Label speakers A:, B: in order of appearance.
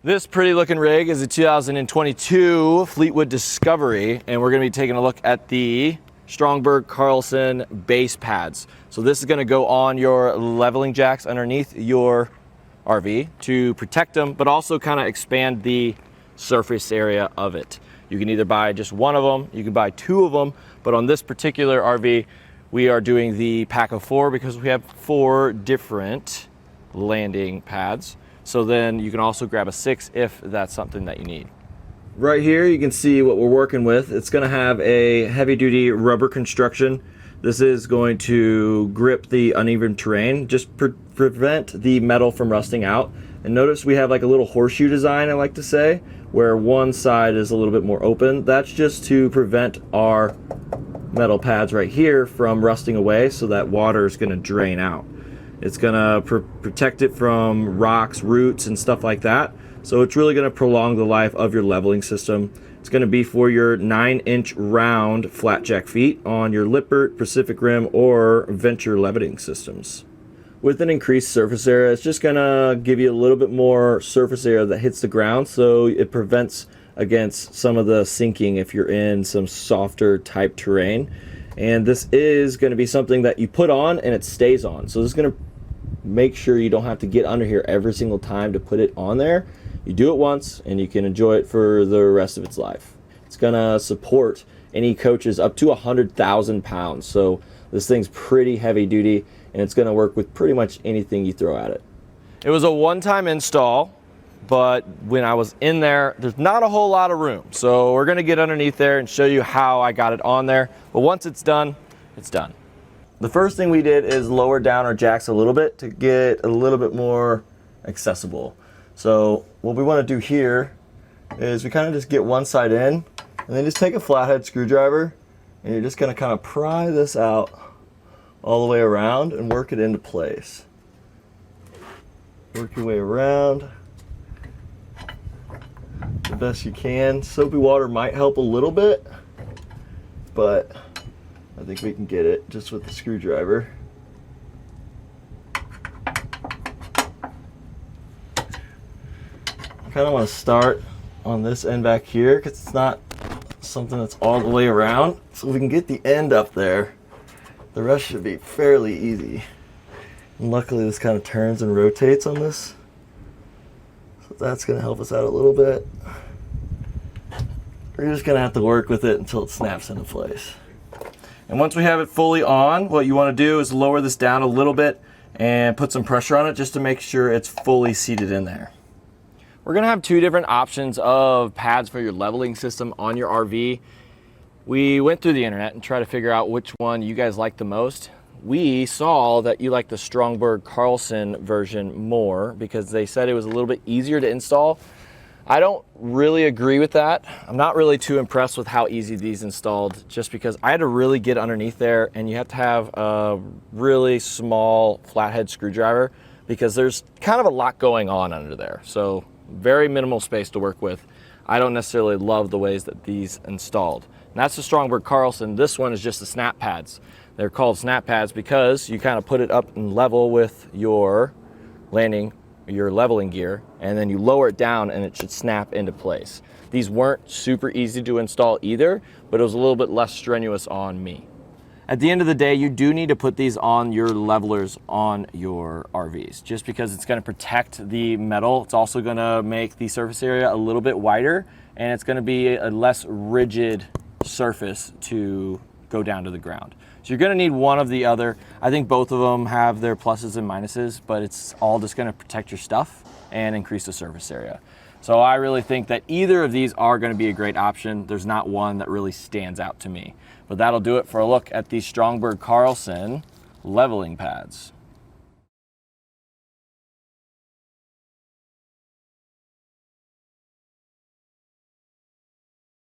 A: This pretty looking rig is a 2022 Fleetwood Discovery, and we're gonna be taking a look at the Stromberg Carlson base pads. So this is gonna go on your leveling jacks underneath your RV to protect them, but also kind of expand the surface area of it. You can either buy just one of them, you can buy two of them, but on this particular RV, we are doing the pack of four because we have 4 different landing pads. So then you can also grab a 6 if that's something that you need. Right here you can see what we're working with. It's going to have a heavy duty rubber construction. This is going to grip the uneven terrain, just prevent the metal from rusting out. And notice we have like a little horseshoe design, I like to say, where one side is a little bit more open. That's just to prevent our metal pads right here from rusting away, so that water is going to drain out. It's gonna protect it from rocks, roots, and stuff like that. So it's really gonna prolong the life of your leveling system. It's gonna be for your 9-inch round flat jack feet on your Lippert, Pacific Rim, or Venture leveling systems. With an increased surface area, it's just gonna give you a little bit more surface area that hits the ground, so it prevents against some of the sinking if you're in some softer type terrain. And this is going to be something that you put on and it stays on. So this is going to make sure you don't have to get under here every single time to put it on there. You do it once and you can enjoy it for the rest of its life. It's going to support any coaches up to 100,000 pounds. So this thing's pretty heavy duty and it's going to work with pretty much anything you throw at it. It was a one-time install, but when I was in there, there's not a whole lot of room. So we're gonna get underneath there and show you how I got it on there. But once it's done, it's done. The first thing we did is lower down our jacks a little bit to get a little bit more accessible. So what we wanna do here is we kind of just get one side in and then just take a flathead screwdriver and you're just gonna kind of pry this out all the way around and work it into place. Work your way around the best you can. Soapy water might help a little bit, but I think we can get it just with the screwdriver. I kind of want to start on this end back here because it's not something that's all the way around. So if we can get the end up there, the rest should be fairly easy. And luckily this kind of turns and rotates on this. So that's going to help us out a little bit. We're just going to have to work with it until it snaps into place. And once we have it fully on, what you want to do is lower this down a little bit and put some pressure on it just to make sure it's fully seated in there. We're going to have 2 different options of pads for your leveling system on your RV. We went through the internet and tried to figure out which one you guys like the most. We saw that you like the Stromberg Carlson version more because they said it was a little bit easier to install. I don't really agree with that. I'm not really too impressed with how easy these installed, just because I had to really get underneath there and you have to have a really small flathead screwdriver because there's kind of a lot going on under there. So very minimal space to work with. I don't necessarily love the ways that these installed. And that's the Stromberg Carlson. This one is just the snap pads. They're called snap pads because you kind of put it up and level with your leveling gear, and then you lower it down and it should snap into place. These weren't super easy to install either, but it was a little bit less strenuous on me. At the end of the day, you do need to put these on your levelers on your RVs, just because it's going to protect the metal. It's also going to make the surface area a little bit wider, and it's going to be a less rigid surface to go down to the ground. So you're going to need one of the other. I think both of them have their pluses and minuses, but it's all just going to protect your stuff and increase the surface area. So I really think that either of these are going to be a great option. There's not one that really stands out to me. But that'll do it for a look at the Stromberg Carlson leveling pads.